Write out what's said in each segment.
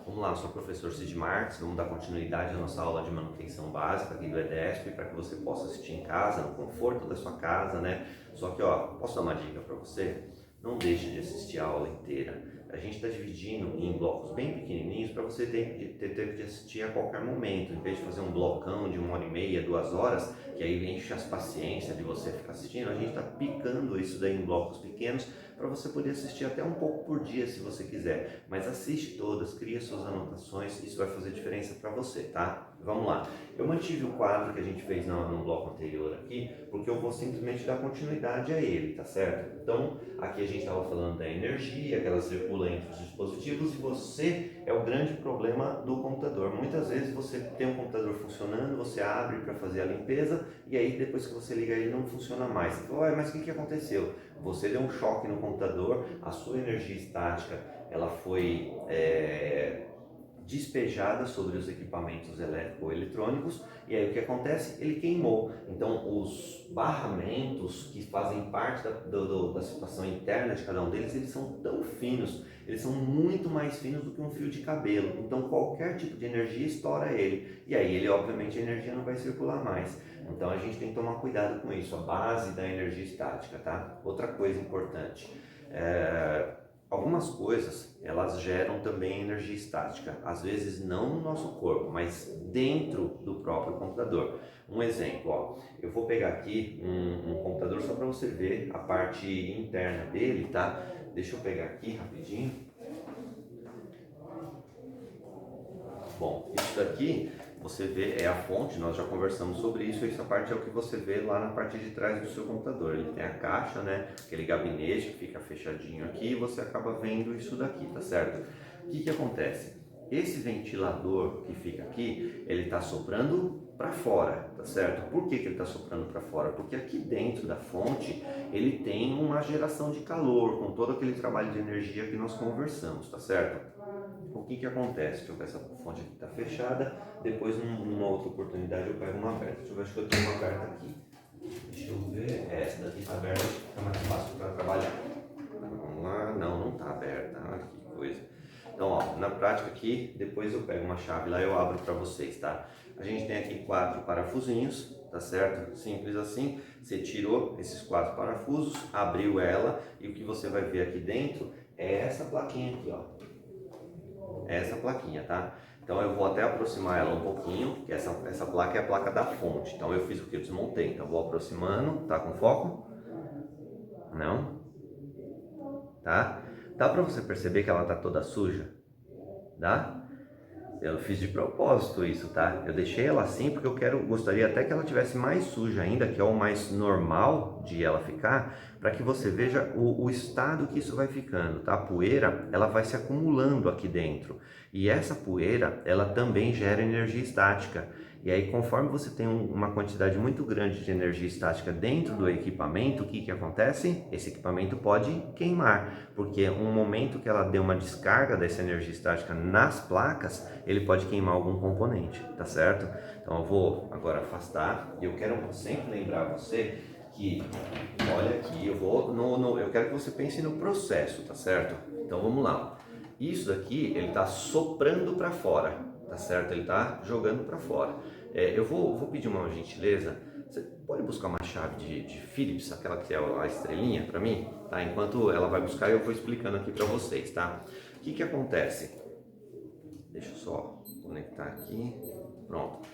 Vamos lá, eu sou o professor Cid Marques, vamos dar continuidade à nossa aula de manutenção básica aqui do EDESP para que você possa assistir em casa, no conforto da sua casa, né? Só que, ó, posso dar uma dica para você? Não deixe de assistir a aula inteira. A gente está dividindo em blocos bem pequenininhos para você ter de assistir a qualquer momento, em vez de fazer um blocão de 1h30, 2 horas, que aí enche as paciências de você ficar assistindo, a gente está picando isso daí em blocos pequenos para você poder assistir até um pouco por dia se você quiser, mas assiste todas, cria suas anotações, isso vai fazer diferença para você, tá? Vamos lá, eu mantive o quadro que a gente fez no bloco anterior aqui, porque eu vou simplesmente dar continuidade a ele, tá certo? Então, aqui a gente estava falando da energia, que ela circula entre os dispositivos e você é o grande problema do computador. Muitas vezes você tem um computador funcionando, você abre para fazer a limpeza e aí depois que você liga ele não funciona mais. Você fala, mas o que aconteceu? Você deu um choque no computador, a sua energia estática ela foi despejada sobre os equipamentos elétrico-eletrônicos e aí o que acontece? Ele queimou. Então os barramentos que fazem parte da situação interna de cada um deles, eles são tão finos, eles são muito mais finos do que um fio de cabelo. Então qualquer tipo de energia estoura ele e aí ele obviamente a energia não vai circular mais. Então a gente tem que tomar cuidado com isso, a base da energia estática, tá? Outra coisa importante, algumas coisas elas geram também energia estática, às vezes não no nosso corpo, mas dentro do próprio computador. Um exemplo, ó, eu vou pegar aqui um computador só para você ver a parte interna dele, tá? Deixa eu pegar aqui rapidinho. Bom, isso daqui você vê é a fonte, nós já conversamos sobre isso, essa parte é o que você vê lá na parte de trás do seu computador. Ele tem a caixa, né, aquele gabinete que fica fechadinho aqui e você acaba vendo isso daqui, tá certo? O que acontece? Esse ventilador que fica aqui, ele está soprando para fora, tá certo? Por que ele está soprando para fora? Porque aqui dentro da fonte ele tem uma geração de calor com todo aquele trabalho de energia que nós conversamos, tá certo? O que acontece? Deixa eu ver, essa fonte aqui está fechada, depois numa outra oportunidade eu pego uma aberta. Deixa eu ver, acho que eu tenho uma aberta aqui. Deixa eu ver, essa daqui está aberta, fica mais fácil para trabalhar. Vamos lá, não está aberta, olha que coisa. Então, ó, na prática aqui, depois eu pego uma chave lá e eu abro para vocês, tá? A gente tem aqui 4 parafusinhos, tá certo? Simples assim, você tirou esses 4 parafusos, abriu ela e o que você vai ver aqui dentro é essa plaquinha aqui, ó. Essa plaquinha, tá? Então eu vou até aproximar ela um pouquinho, que essa placa é a placa da fonte. Então eu fiz o que? Eu desmontei. Então eu vou aproximando, tá com foco? Não? Tá? Dá pra você perceber que ela tá toda suja? Dá? Eu fiz de propósito isso, tá? Eu deixei ela assim porque gostaria até que ela tivesse mais suja ainda, que é o mais normal de ela ficar, para que você veja o estado que isso vai ficando, tá? A poeira, ela vai se acumulando aqui dentro. E essa poeira, ela também gera energia estática. E aí, conforme você tem uma quantidade muito grande de energia estática dentro do equipamento, o que acontece? Esse equipamento pode queimar, porque um momento que ela deu uma descarga dessa energia estática nas placas, ele pode queimar algum componente, tá certo? Então eu vou agora afastar e eu quero sempre lembrar você que, olha aqui, eu quero que você pense no processo, tá certo? Então vamos lá. Isso daqui, ele tá soprando para fora, tá certo? Ele tá jogando para fora. Eu vou pedir uma gentileza. Você pode buscar uma chave de Phillips, aquela que é a estrelinha para mim, tá? Enquanto ela vai buscar, eu vou explicando aqui para vocês, tá? O que acontece? Deixa eu só conectar aqui. Pronto.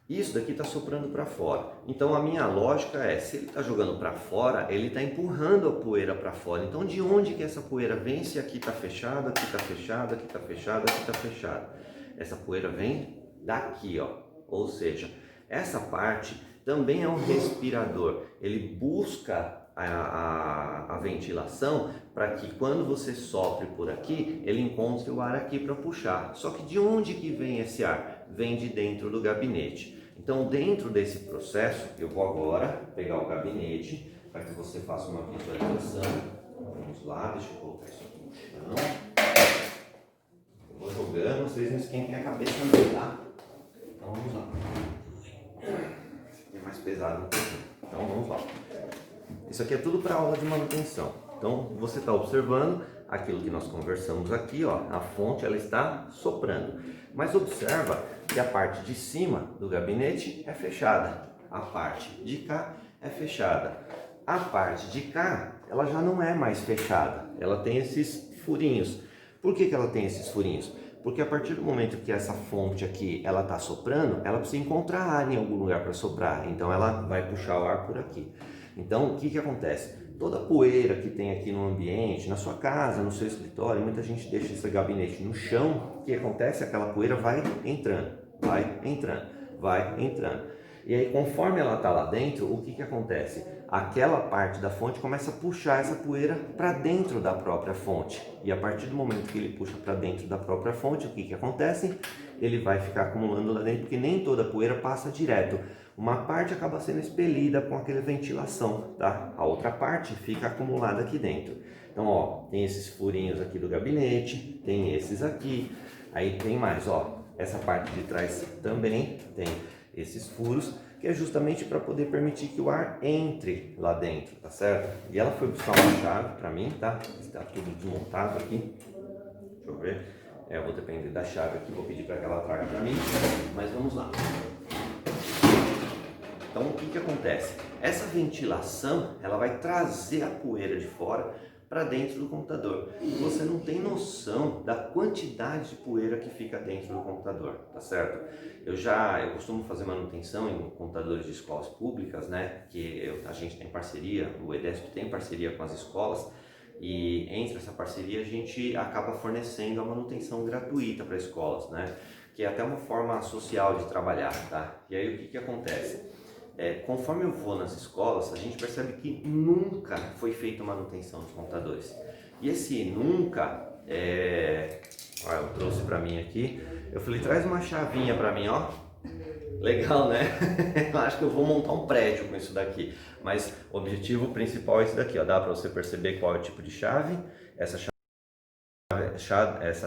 Isso daqui está soprando para fora. Então a minha lógica é, se ele está jogando para fora, ele está empurrando a poeira para fora. Então de onde que essa poeira vem? Se aqui está fechado, aqui está fechado, aqui está fechado, aqui está fechado. Essa poeira vem daqui, ó. Ou seja, essa parte também é um respirador. Ele busca a ventilação para que quando você sopre por aqui, ele encontre o ar aqui para puxar. Só que de onde que vem esse ar? Vem de dentro do gabinete. Então, dentro desse processo, eu vou agora pegar o gabinete para que você faça uma visualização. Vamos lá, deixa eu colocar isso aqui no chão. Eu vou jogando, vocês não esquentem a cabeça não, tá? Então vamos lá. Esse aqui é mais pesado um pouquinho. Então vamos lá. Isso aqui é tudo para aula de manutenção. Então você está observando aquilo que nós conversamos aqui, ó, a fonte ela está soprando. Mas observa que a parte de cima do gabinete é fechada, a parte de cá é fechada. A parte de cá, ela já não é mais fechada, ela tem esses furinhos. Por que ela tem esses furinhos? Porque a partir do momento que essa fonte aqui, ela está soprando, ela precisa encontrar ar em algum lugar para soprar, então ela vai puxar o ar por aqui. Então, o que acontece? Toda a poeira que tem aqui no ambiente, na sua casa, no seu escritório, muita gente deixa esse gabinete no chão, o que acontece? Aquela poeira vai entrando, vai entrando, vai entrando. E aí, conforme ela está lá dentro, o que acontece? Aquela parte da fonte começa a puxar essa poeira para dentro da própria fonte. E a partir do momento que ele puxa para dentro da própria fonte, o que acontece? Ele vai ficar acumulando lá dentro, porque nem toda a poeira passa direto. Uma parte acaba sendo expelida com aquela ventilação, tá? A outra parte fica acumulada aqui dentro. Então, ó, tem esses furinhos aqui do gabinete, tem esses aqui, aí tem mais, ó, essa parte de trás também tem esses furos, que é justamente para poder permitir que o ar entre lá dentro, tá certo? E ela foi buscar uma chave para mim, tá? Está tudo desmontado aqui. Deixa eu ver. Eu vou depender da chave aqui, vou pedir para que ela traga para mim, mas vamos lá. Então, o que acontece? Essa ventilação, ela vai trazer a poeira de fora para dentro do computador. E você não tem noção da quantidade de poeira que fica dentro do computador, tá certo? Eu costumo fazer manutenção em computadores de escolas públicas, né? A gente tem parceria, o EDESP tem parceria com as escolas, e entre essa parceria a gente acaba fornecendo a manutenção gratuita para escolas, né? Que é até uma forma social de trabalhar, tá? E aí o que acontece? Conforme eu vou nas escolas, a gente percebe que nunca foi feita manutenção dos computadores. E esse nunca, eu trouxe para mim aqui, eu falei, traz uma chavinha para mim, ó. Legal, né? Eu acho que eu vou montar um prédio com isso daqui. Mas o objetivo principal é esse daqui, ó. Dá para você perceber qual é o tipo de chave. Essa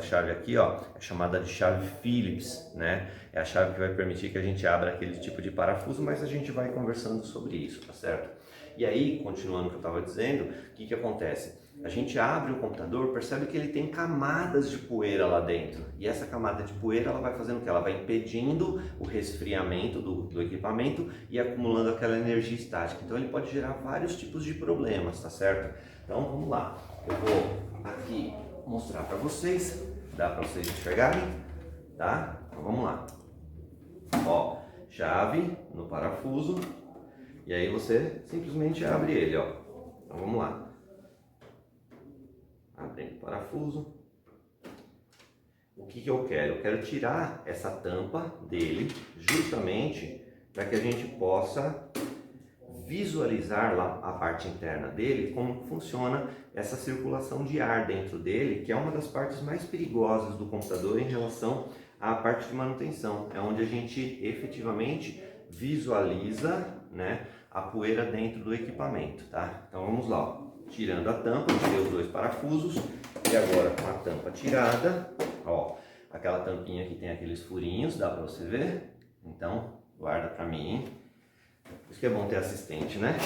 chave aqui, ó, é chamada de chave Phillips, né? É a chave que vai permitir que a gente abra aquele tipo de parafuso, mas a gente vai conversando sobre isso, tá certo? E aí, continuando o que eu estava dizendo, o que acontece? A gente abre o computador, percebe que ele tem camadas de poeira lá dentro. E essa camada de poeira, ela vai fazendo o quê? Ela vai impedindo o resfriamento do equipamento e acumulando aquela energia estática. Então ele pode gerar vários tipos de problemas, tá certo? Então vamos lá. Eu vou aqui mostrar para vocês, dá para vocês enxergarem, tá? Então vamos lá. Ó, chave no parafuso e aí você simplesmente abre ele, ó. Então vamos lá. Abrindo o parafuso. O que eu quero? Eu quero tirar essa tampa dele justamente para que a gente possa visualizar lá a parte interna dele, como funciona essa circulação de ar dentro dele, que é uma das partes mais perigosas do computador em relação à parte de manutenção. É onde a gente efetivamente visualiza, né, a poeira dentro do equipamento, tá? Então vamos lá, ó. Tirando a tampa, tirei os dois parafusos e agora com a tampa tirada, ó, aquela tampinha que tem aqueles furinhos, dá para você ver? Então guarda para mim. Por isso que é bom ter assistente, né?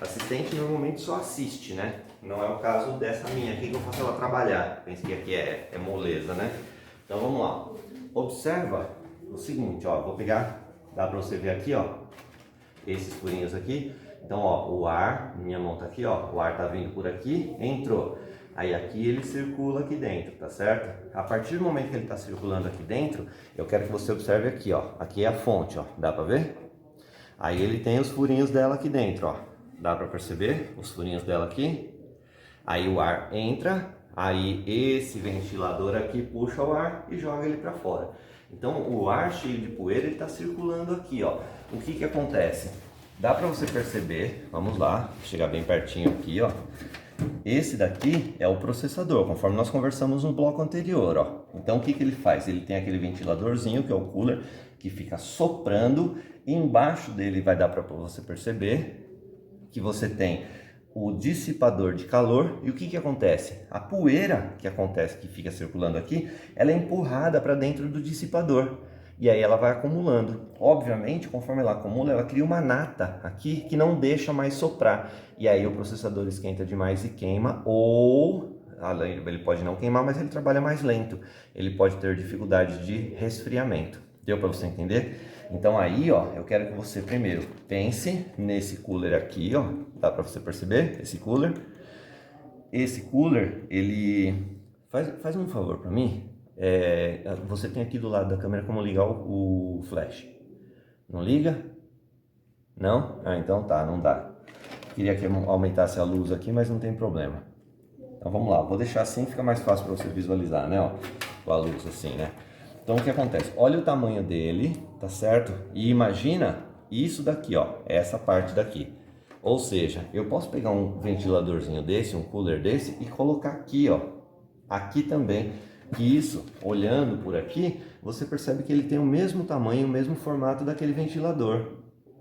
Assistente normalmente só assiste, né? Não é o caso dessa minha aqui que eu faço ela trabalhar. Pense que aqui é moleza, né? Então vamos lá. Observa o seguinte, ó. Vou pegar, dá pra você ver aqui, ó. Esses furinhos aqui. Então, ó, o ar, minha mão tá aqui, ó. O ar tá vindo por aqui, entrou. Aí aqui ele circula aqui dentro, tá certo? A partir do momento que ele tá circulando aqui dentro, eu quero que você observe aqui, ó. Aqui é a fonte, ó. Dá pra ver? Aí ele tem os furinhos dela aqui dentro, ó. Dá pra perceber os furinhos dela aqui? Aí o ar entra, aí esse ventilador aqui puxa o ar e joga ele para fora. Então o ar cheio de poeira ele está circulando aqui, ó. O que acontece? Dá para você perceber, vamos lá, chegar bem pertinho aqui, ó. Esse daqui é o processador, conforme nós conversamos no bloco anterior, ó. Então o que ele faz? Ele tem aquele ventiladorzinho que é o cooler que fica soprando, e embaixo dele vai dar para você perceber que você tem o dissipador de calor. E o que acontece? A poeira que fica circulando aqui, ela é empurrada para dentro do dissipador. e aí ela vai acumulando. Obviamente, conforme ela acumula, ela cria uma nata aqui que não deixa mais soprar. E aí o processador esquenta demais e queima, ou ele pode não queimar, mas ele trabalha mais lento. Ele pode ter dificuldade de resfriamento. Deu para você entender? Então aí, ó, eu quero que você primeiro pense nesse cooler aqui, ó. Dá para você perceber esse cooler? Esse cooler, ele faz um favor para mim. Você tem aqui do lado da câmera como ligar o flash. Não liga? Não? Ah, então tá, não dá. Queria que aumentasse a luz aqui, mas não tem problema. Então vamos lá, vou deixar assim, fica mais fácil para você visualizar, né? Ó, com a luz assim, né? Então o que acontece? Olha o tamanho dele, tá certo? E imagina isso daqui, ó, essa parte daqui. Ou seja, eu posso pegar um ventiladorzinho desse, um cooler desse e colocar aqui, ó, aqui também. Que isso, olhando por aqui, você percebe que ele tem o mesmo tamanho, o mesmo formato daquele ventilador.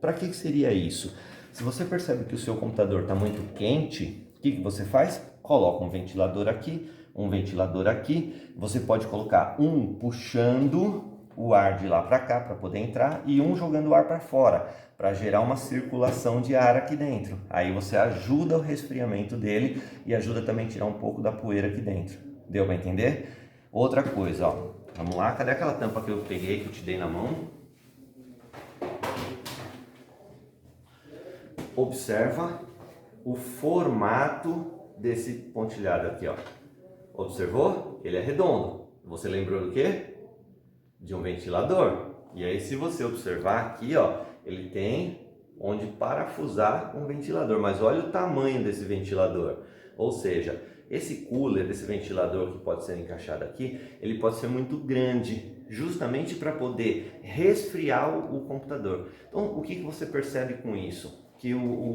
Para que seria isso? Se você percebe que o seu computador está muito quente, o que você faz? Coloca um ventilador aqui, um ventilador aqui. Você pode colocar um puxando o ar de lá para cá para poder entrar e um jogando o ar para fora, para gerar uma circulação de ar aqui dentro. Aí você ajuda o resfriamento dele e ajuda também a tirar um pouco da poeira aqui dentro. Deu para entender? Outra coisa, ó. Vamos lá, cadê aquela tampa que eu peguei, que eu te dei na mão? Observa o formato desse pontilhado aqui, ó. Observou? Ele é redondo. Você lembrou do quê? De um ventilador. E aí, se você observar aqui, ó, ele tem onde parafusar um ventilador. Mas olha o tamanho desse ventilador. Ou seja, esse cooler, esse ventilador que pode ser encaixado aqui, ele pode ser muito grande, justamente para poder resfriar o computador. Então, o que você percebe com isso? Que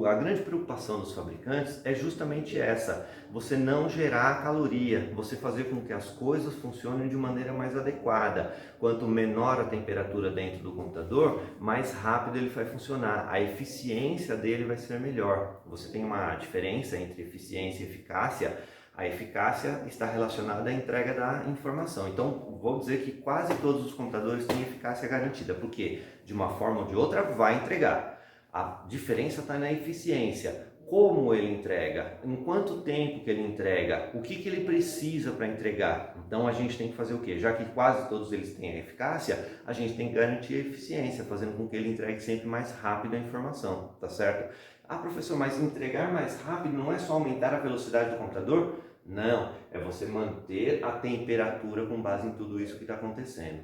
a grande preocupação dos fabricantes é justamente essa, você não gerar caloria, você fazer com que as coisas funcionem de maneira mais adequada. Quanto menor a temperatura dentro do computador, mais rápido ele vai funcionar, a eficiência dele vai ser melhor. Você tem uma diferença entre eficiência e eficácia. A eficácia está relacionada à entrega da informação. Então, vou dizer que quase todos os computadores têm eficácia garantida, porque de uma forma ou de outra vai entregar. A diferença está na eficiência. Como ele entrega, em quanto tempo que ele entrega, o que ele precisa para entregar. Então a gente tem que fazer o quê? Já que quase todos eles têm a eficácia, a gente tem que garantir a eficiência, fazendo com que ele entregue sempre mais rápido a informação, tá certo? Ah, professor, mas entregar mais rápido não é só aumentar a velocidade do computador? Não, é você manter a temperatura com base em tudo isso que está acontecendo.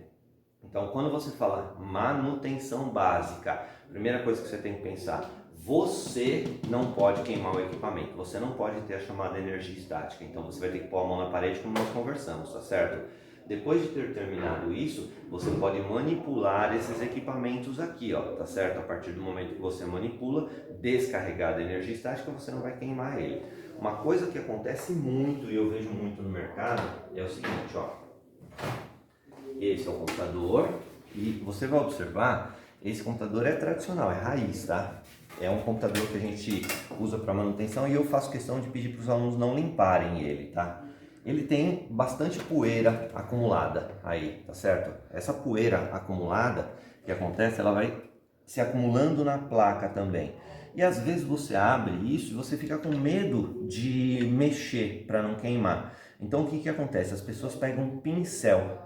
Então, quando você fala manutenção básica, primeira coisa que você tem que pensar, você não pode queimar o equipamento, você não pode ter a chamada energia estática, então você vai ter que pôr a mão na parede como nós conversamos, tá certo? Depois de ter terminado isso, você pode manipular esses equipamentos aqui, ó, tá certo? A partir do momento que você manipula, descarregada a energia estática, você não vai queimar ele. Uma coisa que acontece muito e eu vejo muito no mercado é o seguinte, ó. Esse é o computador e você vai observar, esse computador é tradicional, é raiz, tá? É um computador que a gente usa para manutenção e eu faço questão de pedir para os alunos não limparem ele, tá? Ele tem bastante poeira acumulada aí, tá certo? Essa poeira acumulada que acontece, ela vai se acumulando na placa também. E às vezes você abre isso e você fica com medo de mexer para não queimar. Então o que acontece? As pessoas pegam um pincel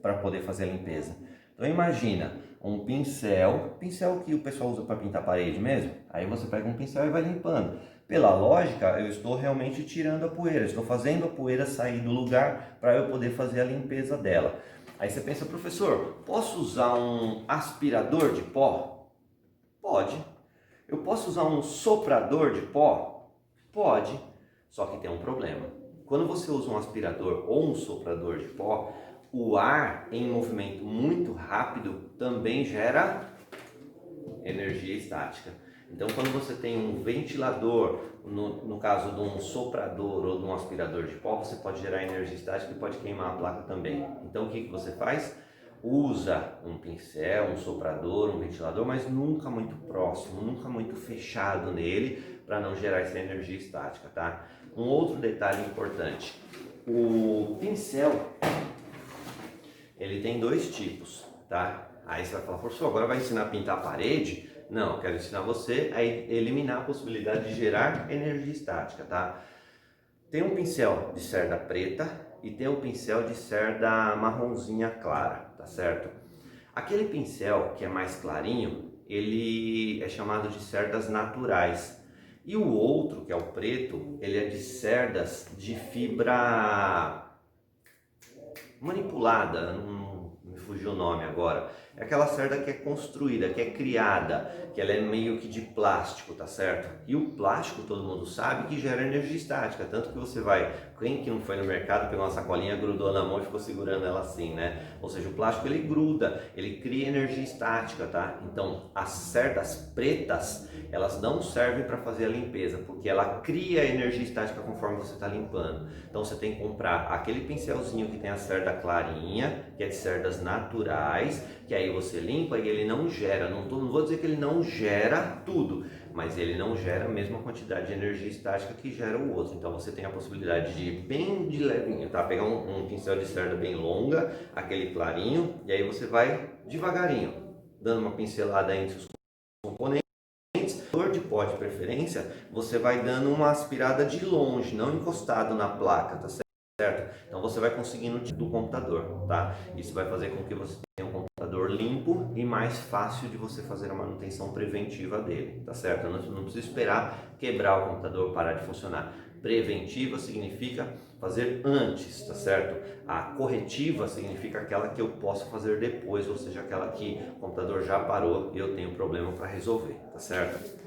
para poder fazer a limpeza. Então imagina um pincel que o pessoal usa para pintar a parede mesmo. Aí você pega um pincel e vai limpando. Pela lógica, eu estou realmente tirando a poeira, estou fazendo a poeira sair do lugar para eu poder fazer a limpeza dela. Aí você pensa, professor, posso usar um aspirador de pó? Pode. Eu posso usar um soprador de pó? Pode. Só que tem um problema. Quando você usa um aspirador ou um soprador de pó, o ar em movimento muito rápido também gera energia estática. Então, quando você tem um ventilador, no caso de um soprador ou de um aspirador de pó, você pode gerar energia estática e pode queimar a placa também. Então, o que você faz? Usa um pincel, um soprador, um ventilador, mas nunca muito próximo, nunca muito fechado nele, para não gerar essa energia estática, tá? Um outro detalhe importante, o pincel, ele tem dois tipos. tá? Aí você vai falar, professor, agora vai ensinar a pintar a parede? Não, eu quero ensinar você a eliminar a possibilidade de gerar energia estática, tá? Tem um pincel de cerda preta e tem um pincel de cerda marronzinha clara, tá certo? Aquele pincel que é mais clarinho, ele é chamado de cerdas naturais. E o outro, que é o preto, ele é de cerdas de fibra manipulada, não me fugiu o nome agora. É aquela cerda que é construída, que é criada, que ela é meio que de plástico, tá certo? E o plástico, todo mundo sabe que gera energia estática, tanto que você vai, quem que não foi no mercado, pegou uma sacolinha, grudou na mão e ficou segurando ela assim, né? Ou seja, o plástico ele gruda, ele cria energia estática, tá? Então, as cerdas pretas, elas não servem para fazer a limpeza, porque ela cria energia estática conforme você está limpando. Então, você tem que comprar aquele pincelzinho que tem a cerda clarinha, que é de cerdas naturais, que aí você limpa e ele não gera, não vou dizer que ele não gera tudo, mas ele não gera a mesma quantidade de energia estática que gera o outro. Então você tem a possibilidade de ir bem de levinho, tá? Pegar um pincel de cerda bem longa, aquele clarinho, e aí você vai devagarinho, dando uma pincelada entre os componentes. Dor de pó de preferência, você vai dando uma aspirada de longe, não encostado na placa, tá certo? Então você vai conseguindo do computador, tá? Isso vai fazer com que você tenha um computador limpo e mais fácil de você fazer a manutenção preventiva dele, tá certo? Não precisa esperar quebrar o computador, parar de funcionar. Preventiva significa fazer antes, tá certo? A corretiva significa aquela que eu posso fazer depois, ou seja, aquela que o computador já parou e eu tenho problema para resolver, tá certo?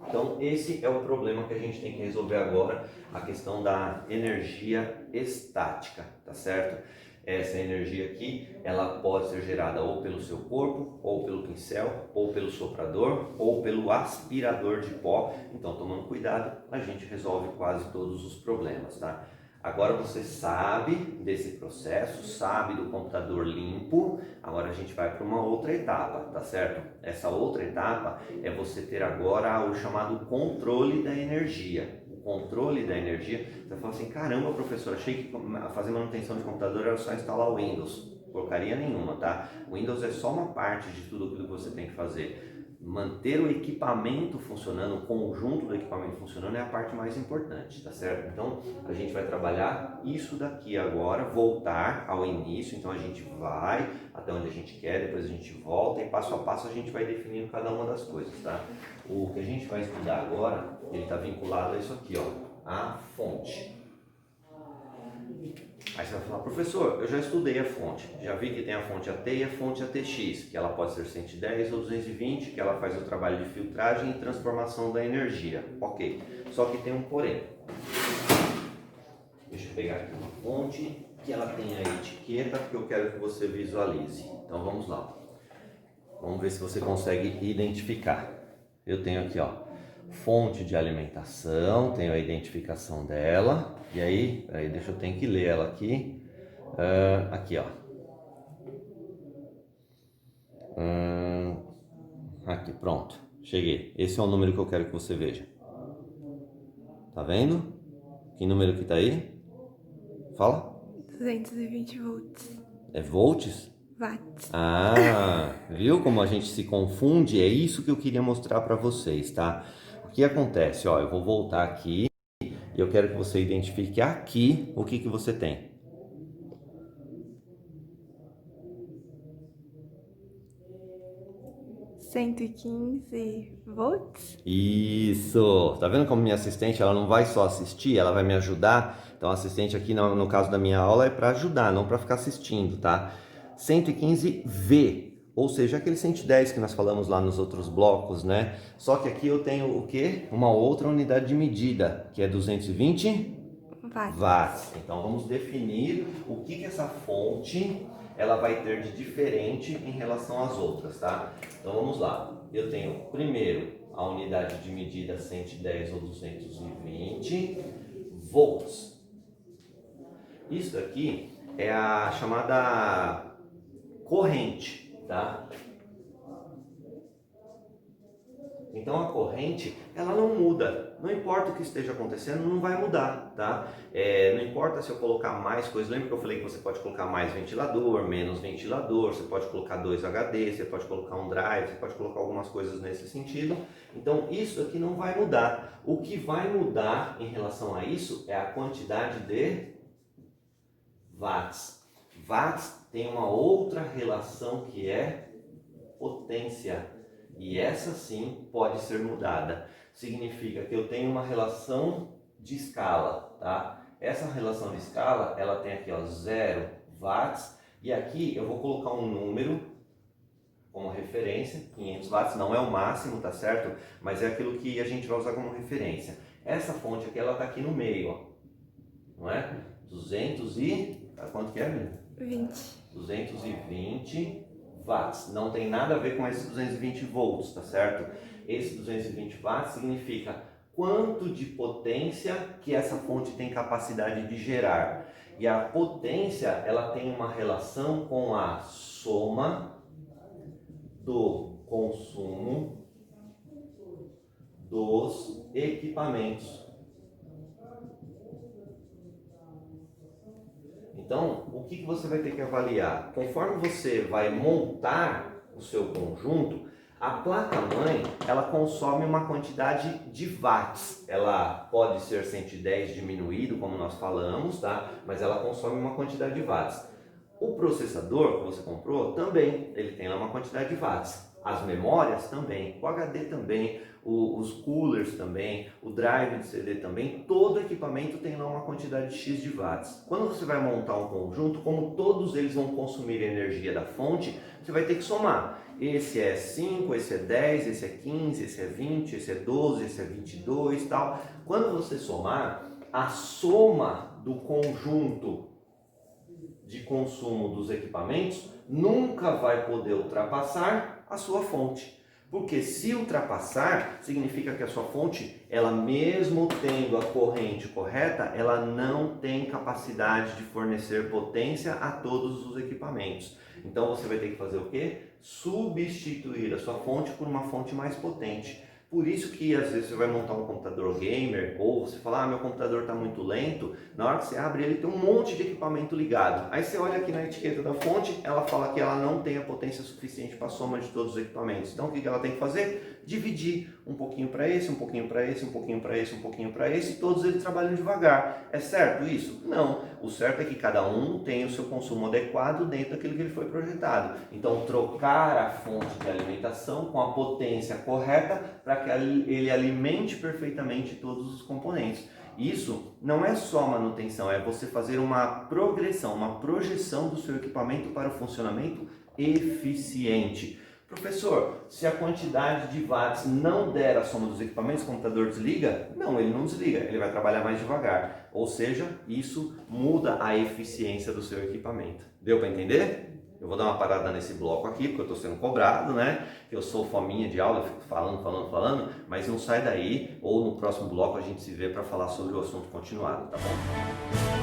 Então esse é o problema que a gente tem que resolver agora, a questão da energia estática, tá certo? Essa energia aqui, ela pode ser gerada ou pelo seu corpo, ou pelo pincel, ou pelo soprador, ou pelo aspirador de pó. Então, tomando cuidado, a gente resolve quase todos os problemas, tá? Agora você sabe desse processo, sabe do computador limpo, agora a gente vai para uma outra etapa, tá certo? Essa outra etapa é você ter agora o chamado controle da energia. O controle da energia, você fala assim, caramba professor, achei que fazer manutenção de computador era só instalar o Windows. Porcaria nenhuma, tá? O Windows é só uma parte de tudo aquilo que você tem que fazer. Manter o equipamento funcionando, o conjunto do equipamento funcionando é a parte mais importante, tá certo? Então a gente vai trabalhar isso daqui agora, voltar ao início, então a gente vai até onde a gente quer, depois a gente volta e passo a passo a gente vai definindo cada uma das coisas, tá? O que a gente vai estudar agora, ele está vinculado a isso aqui, ó, a fonte. Aí você vai falar, professor, eu já estudei a fonte, já vi que tem a fonte AT e a fonte ATX, que ela pode ser 110 ou 220, que ela faz o trabalho de filtragem e transformação da energia. Ok, só que tem um porém. Deixa eu pegar aqui uma fonte que ela tem a etiqueta que eu quero que você visualize. Então vamos lá. Vamos ver se você consegue identificar. Eu tenho aqui, ó, fonte de alimentação, tenho a identificação dela. E aí, deixa eu ter que ler ela aqui. Aqui, ó. Aqui, pronto. Cheguei. Esse é o número que eu quero que você veja. Tá vendo? Que número que tá aí? Fala. 220 volts. É volts? Watts. Ah, viu como a gente se confunde? É isso que eu queria mostrar para vocês, tá? O que acontece? Ó, eu vou voltar aqui e eu quero que você identifique aqui o que você tem. 115 volts? Isso! Tá vendo como minha assistente ela não vai só assistir, ela vai me ajudar? Então, a assistente aqui no caso da minha aula é para ajudar, não para ficar assistindo, tá? 115V, ou seja, aquele 110 que nós falamos lá nos outros blocos, né? Só que aqui eu tenho o quê? Uma outra unidade de medida, que é 220 watts. Então, vamos definir o que essa fonte ela vai ter de diferente em relação às outras, tá? Então, vamos lá. Eu tenho primeiro a unidade de medida 110 ou 220 volts. Isso aqui é a chamada corrente, tá? Então a corrente, ela não muda. Não importa o que esteja acontecendo, não vai mudar, tá? Não importa se eu colocar mais coisas. Lembra que eu falei que você pode colocar mais ventilador, menos ventilador, você pode colocar 2 HD, você pode colocar um drive, você pode colocar algumas coisas nesse sentido. Então isso aqui não vai mudar. O que vai mudar em relação a isso é a quantidade de watts. Watts tem uma outra relação que é potência. E essa sim pode ser mudada. Significa que eu tenho uma relação de escala, tá? Essa relação de escala, ela tem aqui, ó, 0 watts. E aqui eu vou colocar um número como referência, 500 watts, não é o máximo, tá certo? Mas é aquilo que a gente vai usar como referência. Essa fonte aqui, ela tá aqui no meio, ó. Não é? 200 e... quanto que é, menina? 220 watts. Não tem nada a ver com esse 220 volts, tá certo? Esse 220 watts significa quanto de potência que essa fonte tem capacidade de gerar. E a potência, ela tem uma relação com a soma do consumo dos equipamentos. Então, o que você vai ter que avaliar? Conforme você vai montar o seu conjunto, a placa-mãe, ela consome uma quantidade de watts. Ela pode ser 110 diminuído, como nós falamos, tá? Mas ela consome uma quantidade de watts. O processador que você comprou também, ele tem lá uma quantidade de watts. As memórias também, o HD também, os coolers também, o drive de CD também, todo equipamento tem lá uma quantidade X de watts. Quando você vai montar um conjunto, como todos eles vão consumir energia da fonte, você vai ter que somar. Esse é 5, esse é 10, esse é 15, esse é 20, esse é 12, esse é 22 e tal. Quando você somar, a soma do conjunto de consumo dos equipamentos nunca vai poder ultrapassar a sua fonte. Porque se ultrapassar, significa que a sua fonte, ela mesmo tendo a corrente correta, ela não tem capacidade de fornecer potência a todos os equipamentos. Então você vai ter que fazer o quê? Substituir a sua fonte por uma fonte mais potente. Por isso que às vezes você vai montar um computador gamer, ou você fala, meu computador está muito lento, na hora que você abre ele tem um monte de equipamento ligado. Aí você olha aqui na etiqueta da fonte, ela fala que ela não tem a potência suficiente para a soma de todos os equipamentos. Então o que ela tem que fazer? Dividir um pouquinho para esse, um pouquinho para esse, um pouquinho para esse, um pouquinho para esse, e todos eles trabalham devagar. É certo isso? Não. O certo é que cada um tem o seu consumo adequado dentro daquilo que ele foi projetado. Então trocar a fonte de alimentação com a potência correta para que ele alimente perfeitamente todos os componentes. Isso não é só manutenção, é você fazer uma progressão, uma projeção do seu equipamento para o funcionamento eficiente. Professor, se a quantidade de watts não der a soma dos equipamentos, o computador desliga? Não, ele não desliga, ele vai trabalhar mais devagar. Ou seja, isso muda a eficiência do seu equipamento. Deu para entender? Eu vou dar uma parada nesse bloco aqui, porque eu estou sendo cobrado, né? Eu sou fominha de aula, eu fico falando, mas não sai daí, ou no próximo bloco a gente se vê para falar sobre o assunto continuado, tá bom?